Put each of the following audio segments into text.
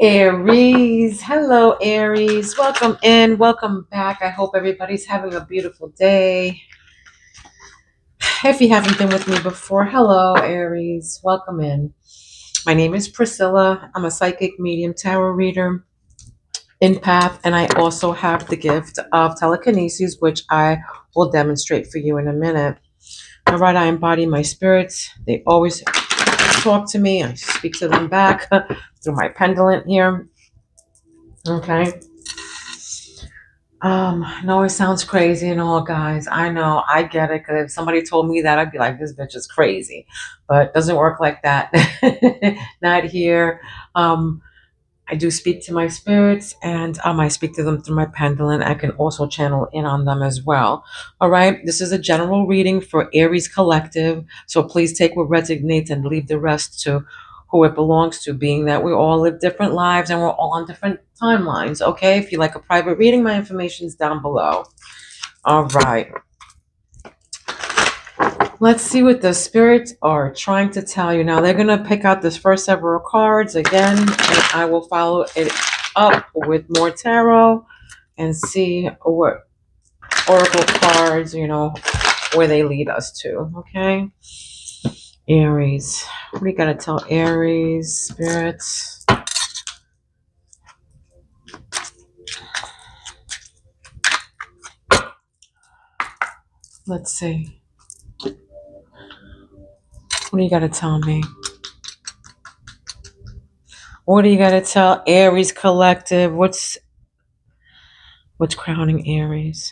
Aries, hello Aries, welcome in, welcome back. I hope everybody's having a beautiful day. If you haven't been with me before, hello Aries, welcome in. My name is Priscilla. I'm a psychic medium tarot reader, empath, and I also have the gift of telekinesis, which I will demonstrate for you in a minute. All right, I embody my spirits. They always talk to me. I speak to them back through my pendulum here. Okay. I know it sounds crazy and all, guys. I know, I get it. Because if somebody told me that, I'd be like, "This bitch is crazy," but it doesn't work like that. Not here. Um, I do speak to my spirits, and I speak to them through my pendulum. I can also channel in on them as well. All right, this is a general reading for Aries Collective, so please take what resonates and leave the rest to who it belongs to, being that we all live different lives and we're all on different timelines. Okay, if you like a private reading, my information is down below. All right, let's see what the spirits are trying to tell you. Now, they're going to pick out this first several cards again, and I will follow it up with more tarot and see what oracle cards, where they lead us to. Okay, Aries. What do you got to tell Aries, spirits? Let's see. What do you got to tell me? What do you got to tell Aries Collective? What's crowning Aries?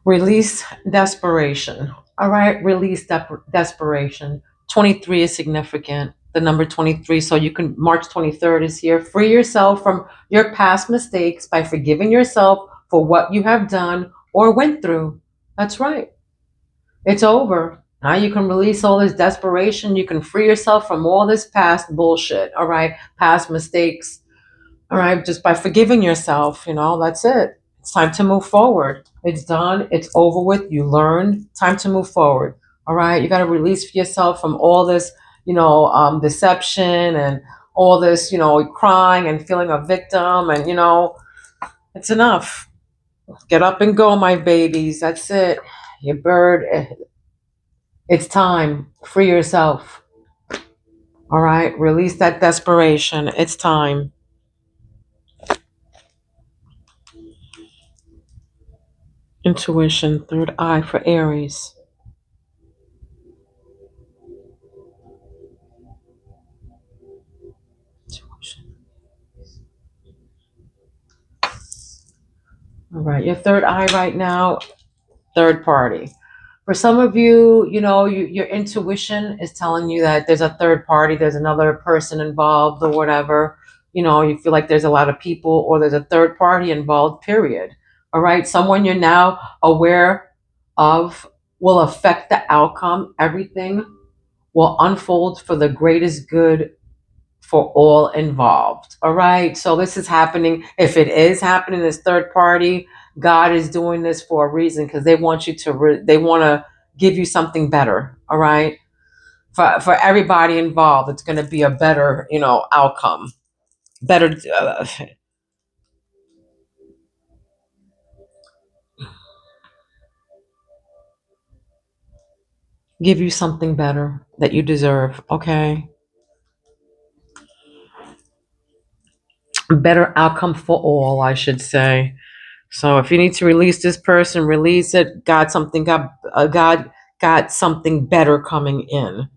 Release desperation. All right, release desperation. 23 is significant. The number 23. So you can, March 23rd is here. Free yourself from your past mistakes by forgiving yourself for what you have done or went through. That's right. It's over. Now you can release all this desperation. You can free yourself from all this past bullshit. All right, past mistakes. All right, just by forgiving yourself, that's it. It's time to move forward. It's done. It's over with. You learned. Time to move forward. All right, you got to release yourself from all this, deception and all this, crying and feeling a victim. And, it's enough. Get up and go, my babies. That's it. You bird. It's time. Free yourself. All right, release that desperation. It's time. Intuition, third eye for Aries. All right, your third eye right now, third party. For some of you, your intuition is telling you that there's a third party, there's another person involved or whatever. You feel like there's a lot of people or there's a third party involved, period. All right, someone you're now aware of will affect the outcome. Everything will unfold for the greatest good for all involved. All right. So this is happening. If it is happening, this third party, God is doing this for a reason because they want you to. They want to give you something better. All right. For everybody involved, it's going to be a better, outcome. Better. Give you something better that you deserve. Okay. Better outcome for all, I should say. So if you need to release this person, release it. God got something better coming in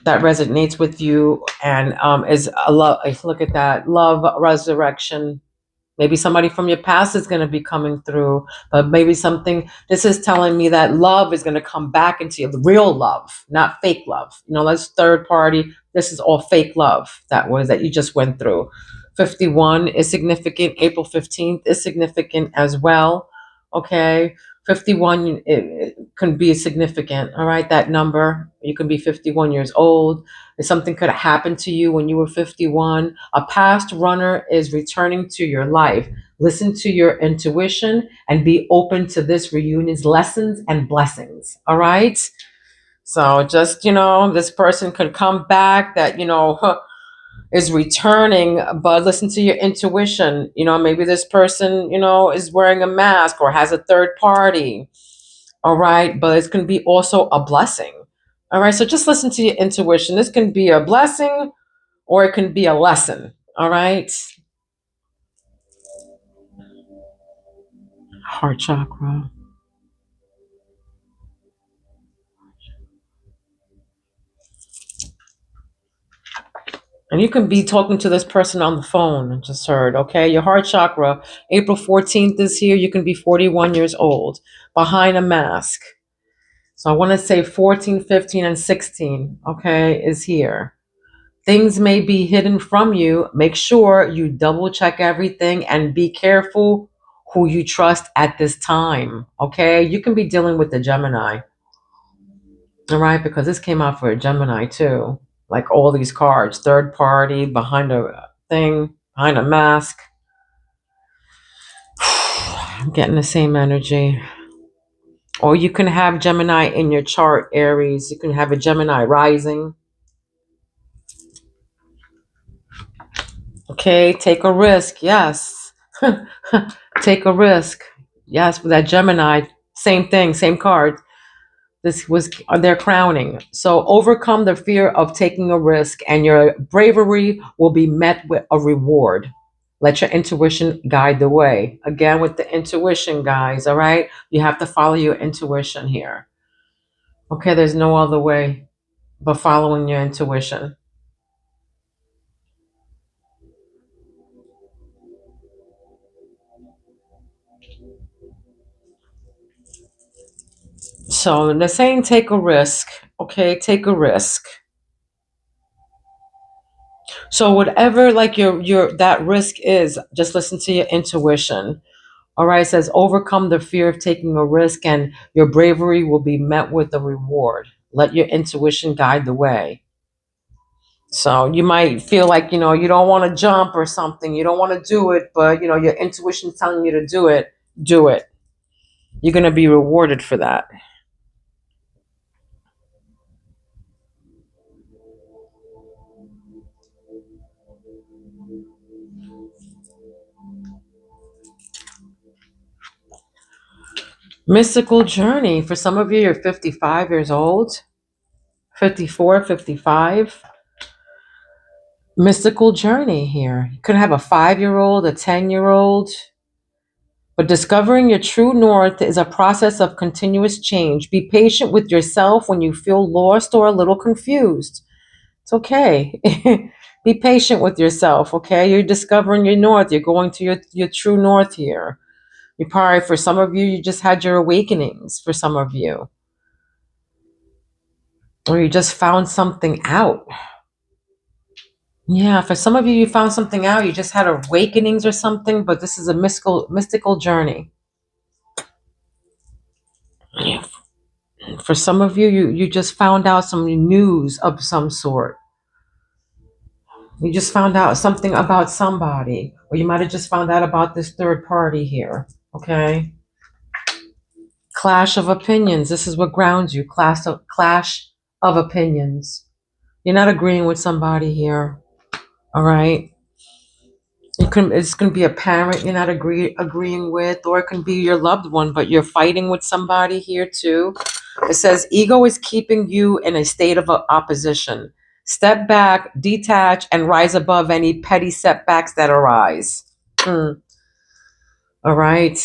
that resonates with you and is a love. Look at that love resurrection. Maybe somebody from your past is going to be coming through, but maybe something. This is telling me that love is going to come back into you, the real love, not fake love. That's third party. This is all fake love that you just went through. 51 is significant. April 15th is significant as well. Okay. 51, it can be significant. All right, that number, you can be 51 years old. If something could have happened to you when you were 51, a past runner is returning to your life. Listen to your intuition and be open to this reunion's lessons and blessings. All right. So just, this person could come back that, is returning, but listen to your intuition. Maybe this person, is wearing a mask or has a third party. All right. But it can be also a blessing. All right. So just listen to your intuition. This can be a blessing or it can be a lesson. All right. Heart chakra. And you can be talking to this person on the phone. I just heard, okay? Your heart chakra, April 14th this year, you can be 41 years old, behind a mask. So I want to say 14, 15, and 16, okay, is here. Things may be hidden from you. Make sure you double check everything and be careful who you trust at this time, okay? You can be dealing with the Gemini, all right? Because this came out for a Gemini too. Like all these cards, third party, behind a thing, behind a mask. I'm getting the same energy. Or you can have Gemini in your chart, Aries. You can have a Gemini rising. Okay, take a risk. Yes. Take a risk. Yes, with that Gemini, same thing, same card. This was their crowning. So overcome the fear of taking a risk, and your bravery will be met with a reward. Let your intuition guide the way. Again, with the intuition, guys, all right? You have to follow your intuition here. Okay, there's no other way but following your intuition. So they're saying take a risk. Okay, take a risk. So whatever like your that risk is, just listen to your intuition. All right, it says overcome the fear of taking a risk and your bravery will be met with a reward. Let your intuition guide the way. So you might feel like, you don't want to jump or something. You don't want to do it, but your intuition's telling you to do it. Do it. You're going to be rewarded for that. Mystical journey. For some of you, you're 55 years old, 54, 55. Mystical journey here. You could have a 5-year old, a 10-year-old. But discovering your true north is a process of continuous change. Be patient with yourself when you feel lost or a little confused. It's okay. Be patient with yourself, okay? You're discovering your north. You're going to your true north here. You probably, for some of you, you just had your awakenings for some of you. Or you just found something out. Yeah, for some of you, you found something out. You just had awakenings or something, but this is a mystical journey. Yeah. For some of you, you just found out some news of some sort. You just found out something about somebody, or you might have just found out about this third party here. Okay. Clash of opinions. This is what grounds you. Clash of opinions. You're not agreeing with somebody here. All right. It's going to be a parent you're not agreeing with, or it can be your loved one, but you're fighting with somebody here too. It says ego is keeping you in a state of opposition. Step back, detach, and rise above any petty setbacks that arise. All right.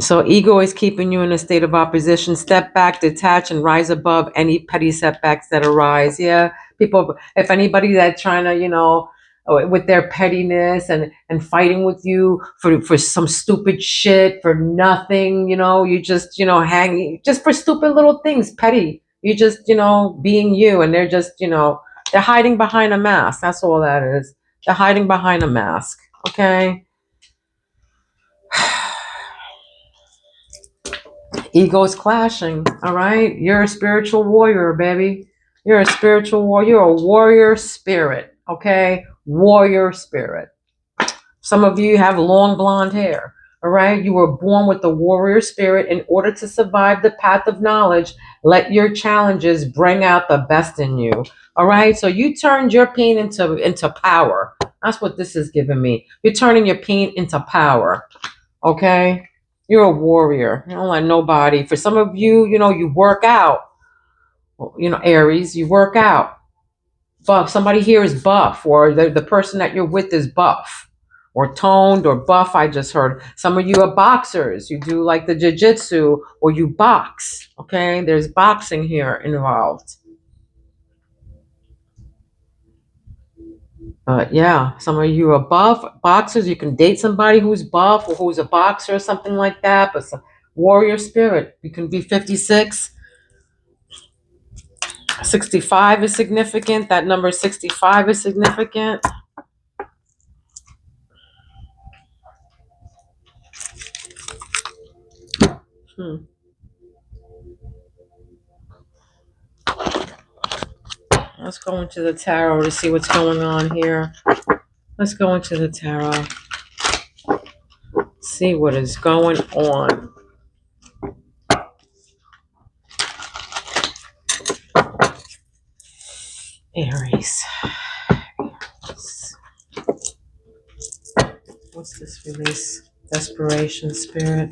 So ego is keeping you in a state of opposition. Step back, detach, and rise above any petty setbacks that arise. Yeah, people. If anybody that's trying to, with their pettiness and fighting with you for some stupid shit for nothing, you just hanging just for stupid little things, petty. You just being you, and they're just they're hiding behind a mask. That's all that is. They're hiding behind a mask. Okay. Egos clashing. All right. You're a spiritual warrior, baby. You're a spiritual warrior. You're a warrior spirit. Okay. Warrior spirit. Some of you have long blonde hair. All right. You were born with the warrior spirit. In order to survive the path of knowledge, let your challenges bring out the best in you. All right. So you turned your pain into power. That's what this is giving me. You're turning your pain into power. Okay. You're a warrior. You don't let nobody. For some of you, you work out. Aries, you work out. Buff. Somebody here is buff, or the person that you're with is buff, or toned, or buff. I just heard. Some of you are boxers. You do like the jiu-jitsu, or you box. Okay, there's boxing here involved. Yeah, some of you are buff boxers. You can date somebody who's buff or who's a boxer or something like that. But some warrior spirit. You can be 56. 65 is significant. That number 65 is significant. Let's go into the tarot to see what's going on here. Let's go into the tarot. See what is going on. Aries. What's this release? Desperation spirit.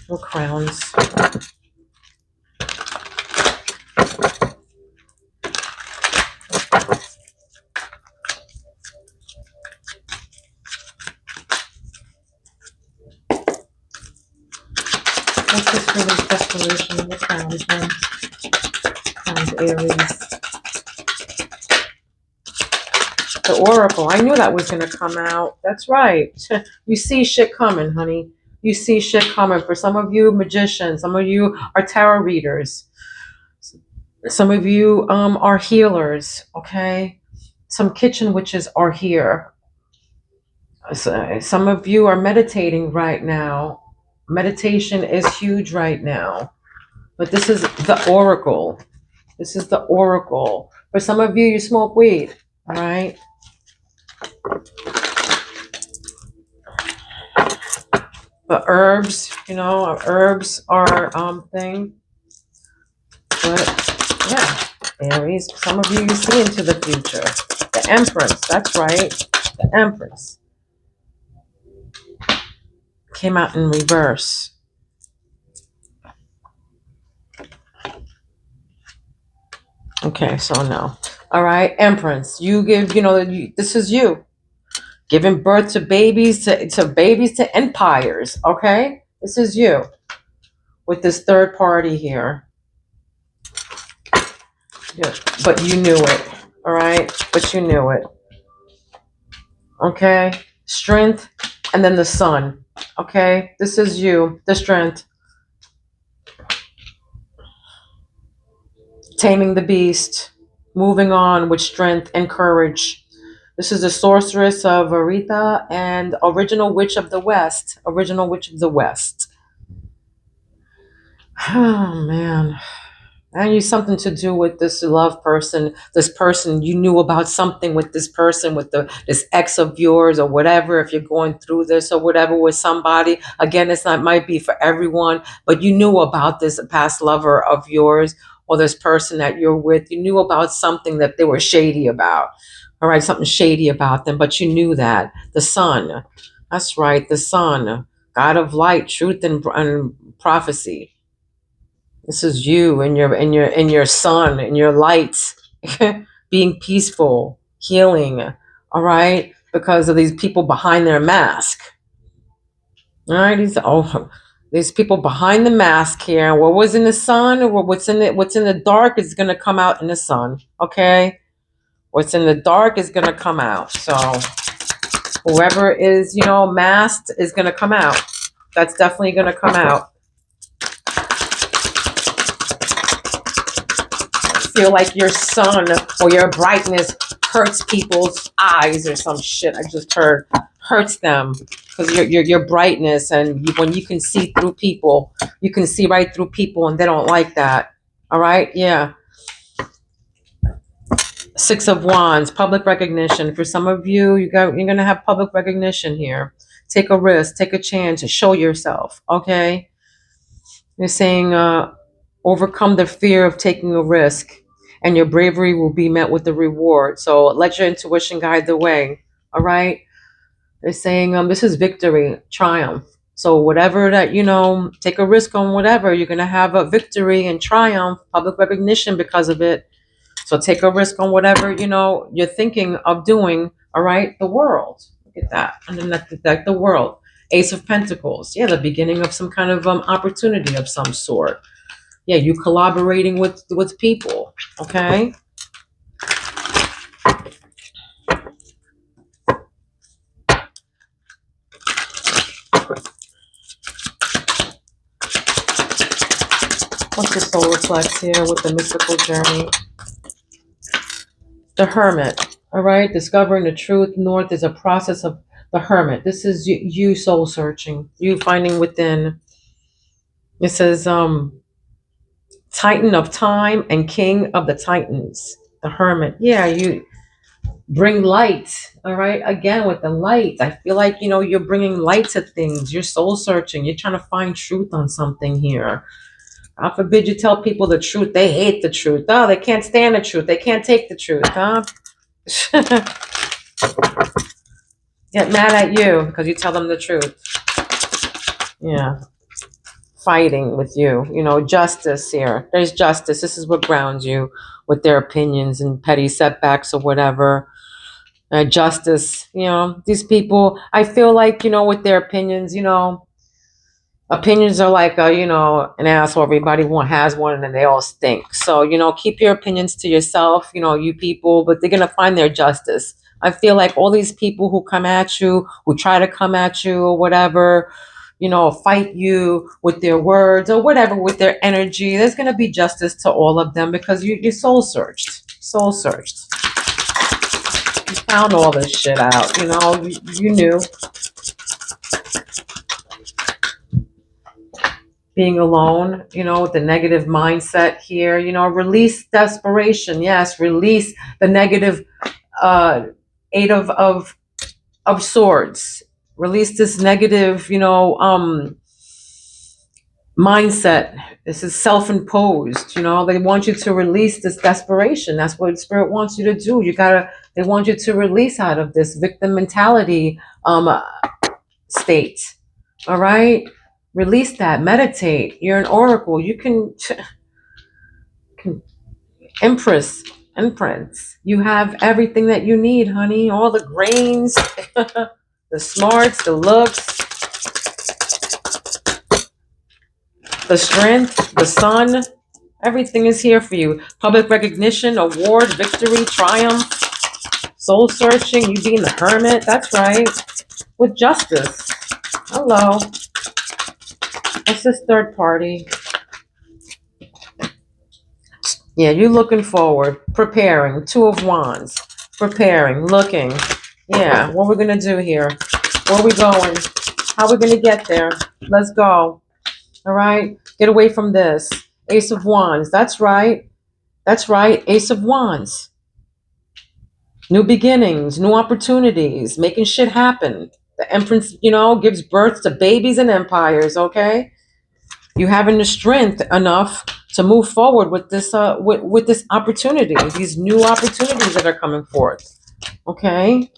What crowns? What's this release? Desperation. What crowns? Crowns, Aries. The Oracle. I knew that was going to come out. That's right. You see shit coming, honey. You see shit coming. For some of you, magicians. Some of you are tarot readers. Some of you are healers, okay? Some kitchen witches are here. Some of you are meditating right now. Meditation is huge right now. But this is the Oracle. This is the Oracle. For some of you, you smoke weed, all right? But herbs, herbs are thing. But yeah, Aries, some of you see into the future. The Empress, that's right. The Empress came out in reverse. Okay, so no. All right, Empress, you give, this is you. Giving birth to babies, to empires, okay? This is you. With this third party here. Yeah, but you knew it, all right? But you knew it. Okay? Strength, and then the sun, okay? This is you, the strength. Taming the beast, moving on with strength and courage. This is the sorceress of Aretha and original witch of the West. Original witch of the West. Oh, man. I knew something to do with this love person. This person, you knew about something with this person, with this ex of yours or whatever. If you're going through this or whatever with somebody, again, it's not might be for everyone, but you knew about this past lover of yours or this person that you're with. You knew about something that they were shady about. All right, something shady about them, but you knew that. The sun, that's right, the sun, God of light, truth, and prophecy. This is you and your sun and your light, being peaceful, healing. All right, because of these people behind their mask. All right, these people behind the mask here. What was in the sun, or what's in the dark is going to come out in the sun. Okay, what's in the dark is going to come out. So whoever is masked is going to come out. That's definitely going to come out. Feel like your sun or your brightness hurts people's eyes or some shit I just heard. Hurts them. because your brightness, and when you can see through people, you can see right through people, and they don't like that. All right, yeah. Six of Wands, public recognition. For some of you, you're gonna have public recognition here. Take a risk, take a chance, show yourself. Okay, they're saying overcome the fear of taking a risk, and your bravery will be met with the reward. So let your intuition guide the way. All right. They're saying this is victory, triumph. So whatever that, take a risk on whatever, you're gonna have a victory and triumph, public recognition because of it. So take a risk on whatever, you're thinking of doing. All right, the world. Look at that. And then the world. Ace of Pentacles. Yeah, the beginning of some kind of opportunity of some sort. Yeah, you collaborating with people. Okay. What's the soul reflects here with the mystical journey? The Hermit. All right, discovering the truth. North is a process of the Hermit. This is you soul searching, you finding within. It says Titan of time and King of the Titans. The Hermit. Yeah, you bring light. All right, again with the light, I feel like you're bringing light to things. You're soul searching, you're trying to find truth on something here. God forbid you tell people the truth. They hate the truth. Oh, they can't stand the truth. They can't take the truth, huh? Get mad at you because you tell them the truth. Yeah. Fighting with you. Justice here. There's justice. This is what grounds you with their opinions and petty setbacks or whatever. Justice. These people, I feel like, with their opinions, opinions are like an asshole. Everybody has one, and then they all stink. So keep your opinions to yourself, you people, but they're gonna find their justice. I feel like all these people who come at you, who try to come at you or whatever, fight you with their words or whatever, with their energy, there's gonna be justice to all of them because you soul searched, you found all this shit out. You knew. Being alone, with the negative mindset here, release desperation. Yes, release the negative eight of swords. Release this negative, mindset. This is self-imposed. They want you to release this desperation. That's what spirit wants you to do. They want you to release out of this victim mentality state. All right, release that. Meditate. You're an oracle. You can empress. You have everything that you need, honey. All the grains, the smarts, the looks, the strength, the sun. Everything is here for you. Public recognition, award, victory, triumph, soul searching, you being the hermit. That's right. With justice. Hello. What's this third party? Yeah, you're looking forward, preparing. Two of Wands. Preparing, looking. Yeah, what we're going to do here. Where are we going? How are we going to get there? Let's go. All right? Get away from this. Ace of Wands. That's right. That's right. Ace of Wands. New beginnings, new opportunities, making shit happen. The Empress, gives birth to babies and empires, okay? You having the strength enough to move forward with this with this opportunity, these new opportunities that are coming forth. Okay?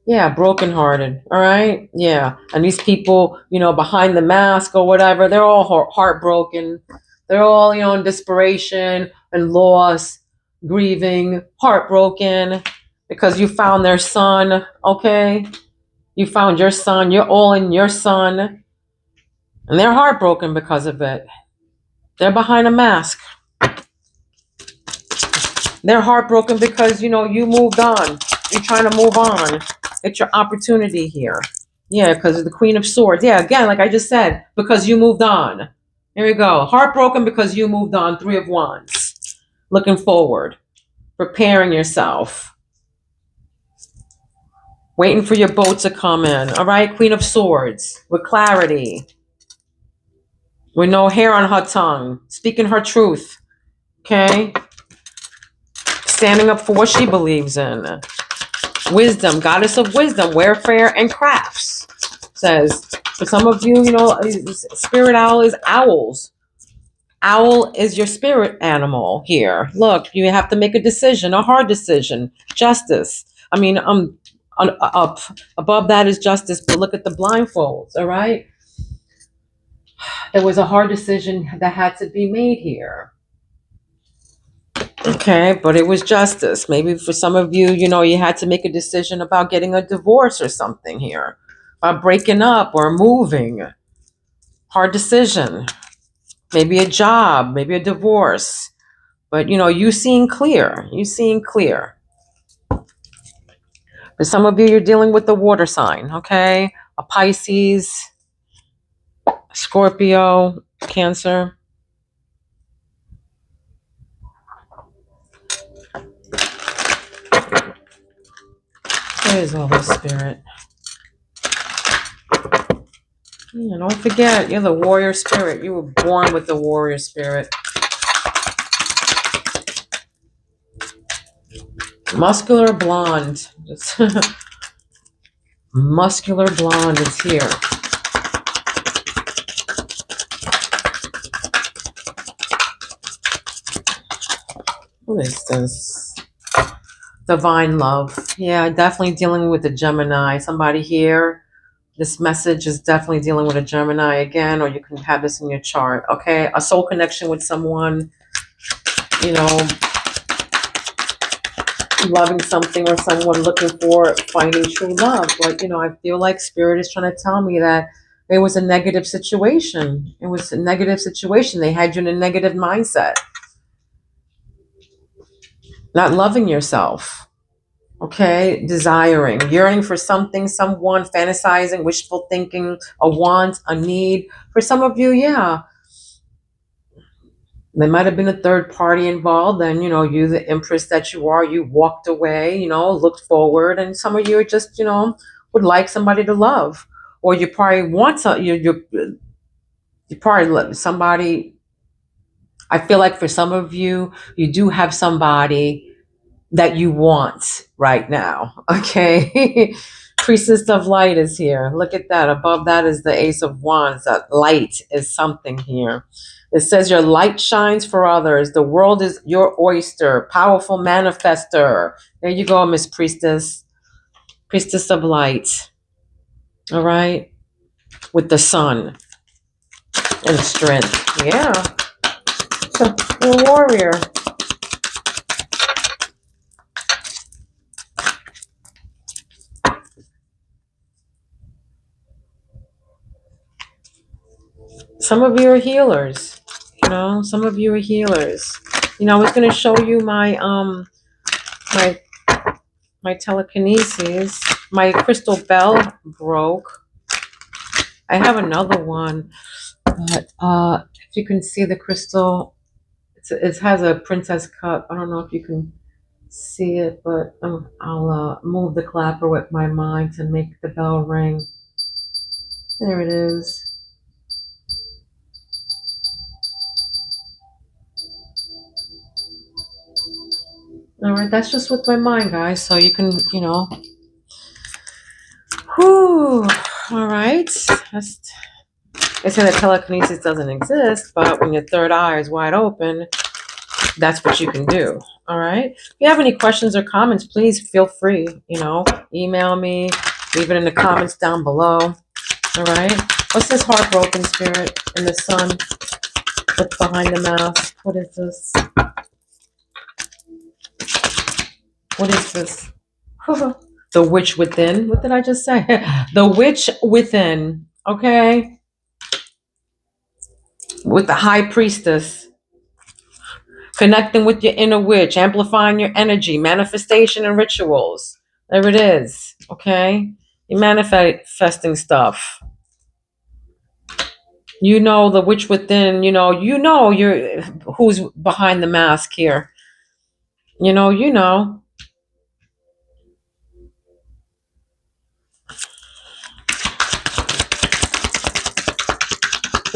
Yeah, brokenhearted. All right? Yeah. And these people, behind the mask or whatever, they're all heartbroken. They're all, in desperation and loss, grieving, heartbroken because you found their son, okay? You found your son. You're all in your son. And they're heartbroken because of it. They're behind a mask. They're heartbroken because, you moved on. You're trying to move on. It's your opportunity here. Yeah, because of the Queen of Swords. Yeah, again, like I just said, because you moved on. Here we go. Heartbroken because you moved on. Three of Wands. Looking forward. Preparing yourself. Waiting for your boat to come in. All right. Queen of Swords with clarity, with no hair on her tongue, speaking her truth. Okay. Standing up for what she believes in. Wisdom, goddess of wisdom, warfare and crafts. Says, for some of you, spirit owl is owls. Owl is your spirit animal here. Look, you have to make a decision, a hard decision. Justice. I mean, up above that is justice, but look at the blindfolds, all right? There was a hard decision that had to be made here. Okay, but it was justice. Maybe for some of you, you had to make a decision about getting a divorce or something here, about breaking up or moving. Hard decision. Maybe a job, maybe a divorce. But you seeing clear. You seeing clear. For some of you, you're dealing with the water sign, okay? A Pisces, Scorpio, Cancer. Where is all this spirit? Yeah, don't forget, you're the warrior spirit. You were born with the warrior spirit. Muscular blonde. Muscular blonde is here. What is this? Divine love. Yeah, definitely dealing with a Gemini. Somebody here. This message is definitely dealing with a Gemini again, or you can have this in your chart. Okay, a soul connection with someone, loving something or someone looking for finding true love. But I feel like spirit is trying to tell me that it was a negative situation. It was a negative situation. They had you in a negative mindset. Not loving yourself. Okay, desiring, yearning for something, someone, fantasizing, wishful thinking, a want, a need. For some of you, yeah, there might have been a third party involved, and you, the empress that you are, you walked away, looked forward, and some of you are just, would like somebody to love, or you probably want some, you probably love somebody. I feel like for some of you, you do have somebody that you want right now. Okay. Priestess of light is here. Look at that. Above that is the Ace of Wands. That light is something here. It says your light shines for others. The world is your oyster. Powerful manifester. There you go, Miss Priestess. Priestess of light. All right. With the sun and strength. Yeah. A warrior. Some of you are healers. Some of you are healers. I was going to show you my my telekinesis. My crystal bell broke. I have another one, but if you can see the crystal, it has a princess cup. I don't know if you can see it, but I'll move the clapper with my mind to make the bell ring. There it is. All right, that's just with my mind, guys. So you can, whew. All right. They say that telekinesis doesn't exist, but when your third eye is wide open, that's what you can do. All right. If you have any questions or comments, please feel free, email me, leave it in the comments down below. All right. What's this heartbroken spirit in the sun? What's behind the mask? What is this? What is this? The witch within. What did I just say? The witch within. Okay. With the high priestess. Connecting with your inner witch, amplifying your energy, manifestation and rituals. There it is. Okay. You're manifesting stuff. The witch within, you're who's behind the mask here. You know.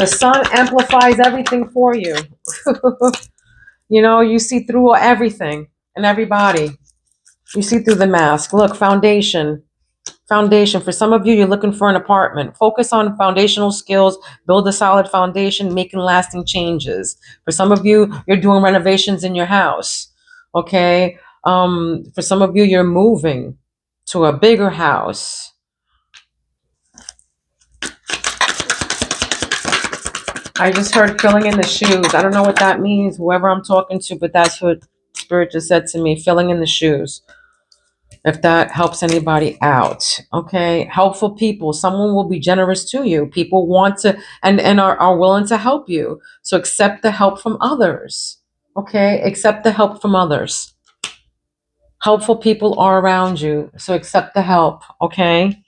The sun amplifies everything for you. You see through everything and everybody. You see through the mask. Look, foundation. Foundation. For some of you, you're looking for an apartment. Focus on foundational skills, build a solid foundation, making lasting changes. For some of you, you're doing renovations in your house. Okay. For some of you, you're moving to a bigger house. I just heard filling in the shoes. I don't know what that means, whoever I'm talking to, but that's what Spirit just said to me, filling in the shoes. If that helps anybody out. Okay. Helpful people. Someone will be generous to you. People want to and are willing to help you. So accept the help from others. Okay. Accept the help from others. Helpful people are around you. So accept the help. Okay.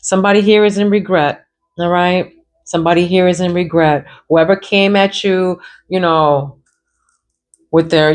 Somebody here is in regret. All right. Somebody here is in regret. Whoever came at you, you know, with their,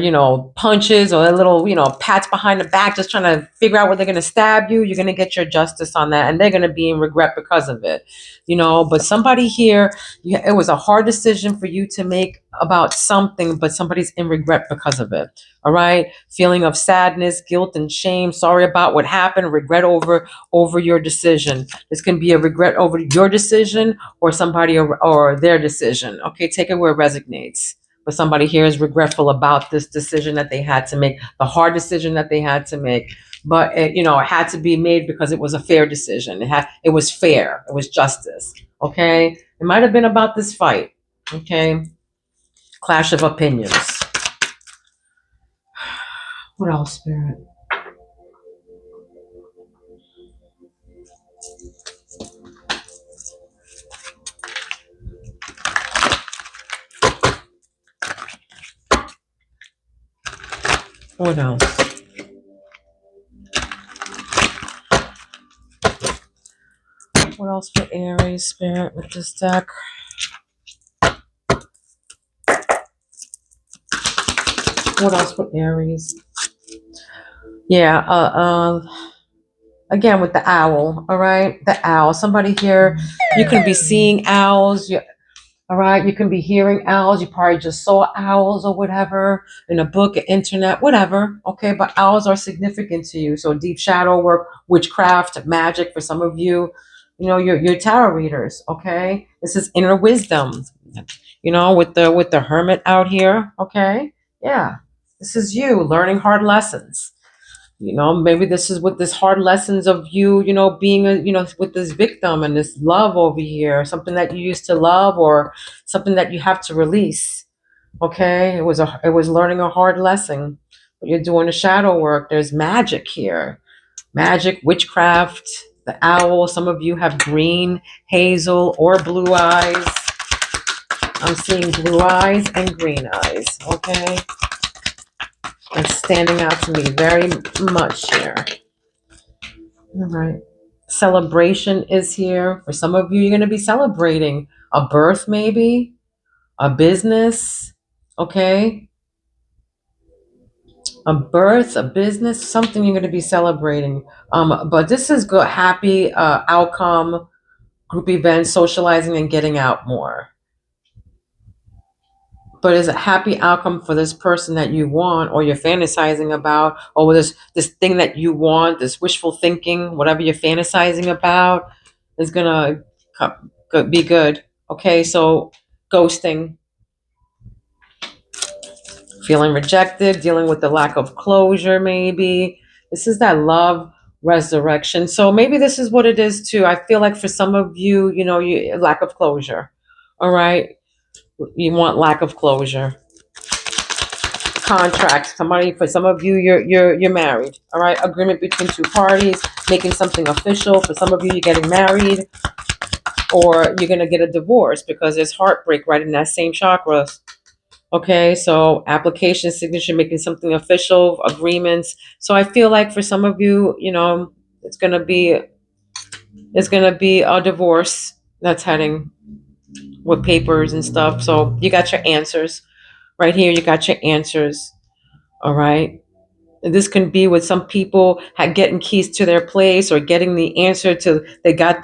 punches or their little, pats behind the back, just trying to figure out where they're going to stab you, you're going to get your justice on that. And they're going to be in regret because of it, but somebody here, it was a hard decision for you to make about something, but somebody's in regret because of it. All right. Feeling of sadness, guilt, and shame. Sorry about what happened. Regret over your decision. This can be a regret over your decision or somebody or their decision. Okay. Take it where it resonates. But somebody here is regretful about this decision that they had to make, the hard decision that they had to make. But it had to be made because it was a fair decision. It was fair. It was justice. Okay. It might have been about this fight. Okay. Clash of opinions. What else, Spirit? What else? What else for Aries, Spirit, with this deck? What else for Aries? Yeah, again with the owl, all right? The owl. Somebody here, you can be seeing owls. All right, you can be hearing owls. You probably just saw owls or whatever in a book, internet, whatever. Okay, but owls are significant to you. So deep shadow work, witchcraft, magic for some of you. You're tarot readers. Okay, this is inner wisdom. With the hermit out here. Okay, yeah, this is you learning hard lessons. Maybe this is with this hard lessons of you, being with this victim and this love over here, something that you used to love or something that you have to release. Okay. It was learning a hard lesson, but you're doing the shadow work. There's magic here, magic, witchcraft, the owl. Some of you have green, hazel, or blue eyes. I'm seeing blue eyes and green eyes. Okay. It's standing out to me very much here. All right. Celebration is here. For some of you, you're going to be celebrating a birth, maybe a business. Okay. A birth, a business, something you're going to be celebrating. But this is good, happy outcome, group events, socializing, and getting out more. But is a happy outcome for this person that you want or you're fantasizing about, or this thing that you want, this wishful thinking, whatever you're fantasizing about is gonna be good. Okay, so ghosting, feeling rejected, dealing with the lack of closure, maybe. This is that love resurrection. So maybe this is what it is too. I feel like for some of you, you lack of closure. All right. You want lack of closure. Contract. For some of you, you're married. All right. Agreement between two parties, making something official. For some of you, you're getting married, or you're gonna get a divorce because there's heartbreak right in that same chakra. Okay, so application, signature, making something official, agreements. So I feel like for some of you, it's gonna be a divorce that's heading with papers and stuff. So you got your answers right here. You got your answers. All right. This can be with some people getting keys to their place or getting the answer to they got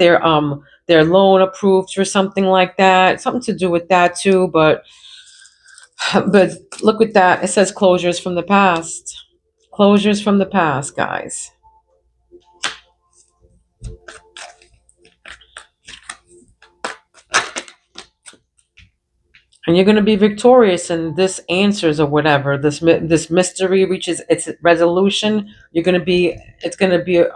their loan approved or something like that. Something to do with that too, but look at that. It says closures from the past. Closures from the past, guys. And you're going to be victorious in this answers or whatever. This mystery reaches its resolution. You're going to be. It's going to be a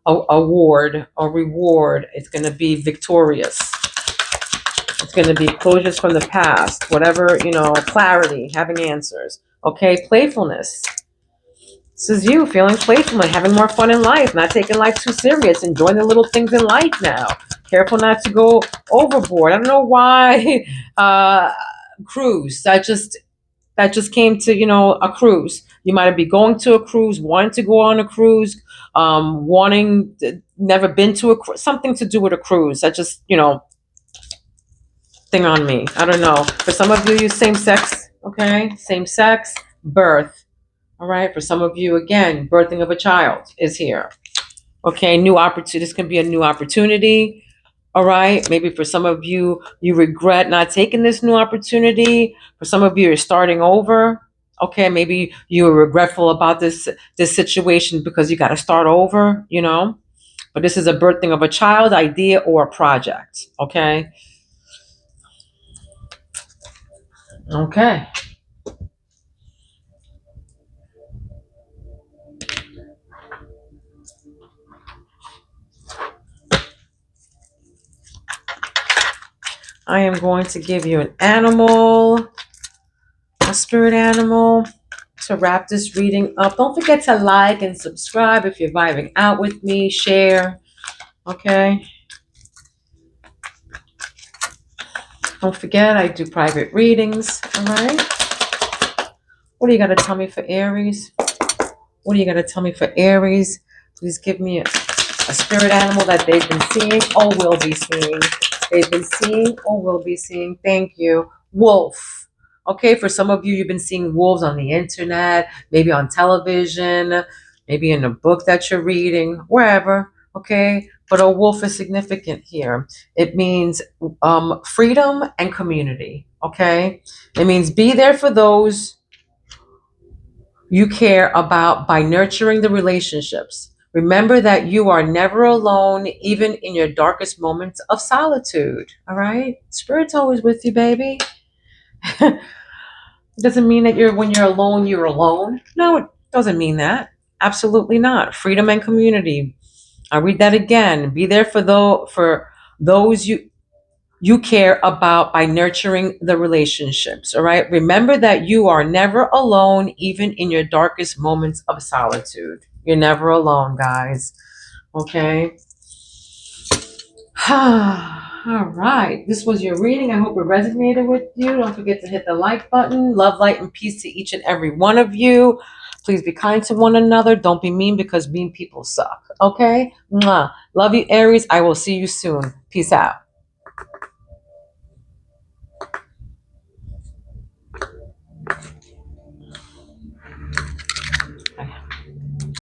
award, a reward. It's going to be victorious. It's going to be closures from the past. Whatever, clarity, having answers. Okay, playfulness. This is you feeling playful and having more fun in life, not taking life too serious, enjoying the little things in life now. Careful not to go overboard. I don't know why cruise. That just came to, a cruise. You might be going to a cruise, wanting to go on a cruise, never been to a cruise, something to do with a cruise. That just, thing on me. I don't know. For some of you, same sex, okay? Same sex, birth. All right. For some of you, again, birthing of a child is here. Okay. New opportunity. This can be a new opportunity. All right. Maybe for some of you, you regret not taking this new opportunity. For some of you, you're starting over. Okay. Maybe you're regretful about this situation because you got to start over, But this is a birthing of a child, idea, or a project. Okay. Okay. I am going to give you an animal, a spirit animal, to wrap this reading up. Don't forget to like and subscribe if you're vibing out with me. Share. Okay. Don't forget, I do private readings. All right. What do you got to tell me for Aries? What do you got to tell me for Aries? Please give me a spirit animal that they've been seeing or will be seeing. They've been seeing or will be seeing. Thank you. Wolf. Okay, for some of you, you've been seeing wolves on the internet, maybe on television, maybe in a book that you're reading, wherever. Okay, but a wolf is significant here. It means freedom and community. Okay, it means be there for those you care about by nurturing the relationships. Remember that you are never alone, even in your darkest moments of solitude. All right? Spirit's always with you, baby. It doesn't mean that when you're alone, you're alone. No, it doesn't mean that. Absolutely not. Freedom and community. I'll read that again. Be there for those you care about by nurturing the relationships. All right. Remember that you are never alone, even in your darkest moments of solitude. You're never alone, guys. Okay. All right. This was your reading. I hope it resonated with you. Don't forget to hit the like button. Love, light, and peace to each and every one of you. Please be kind to one another. Don't be mean because mean people suck. Okay. Mwah. Love you, Aries. I will see you soon. Peace out.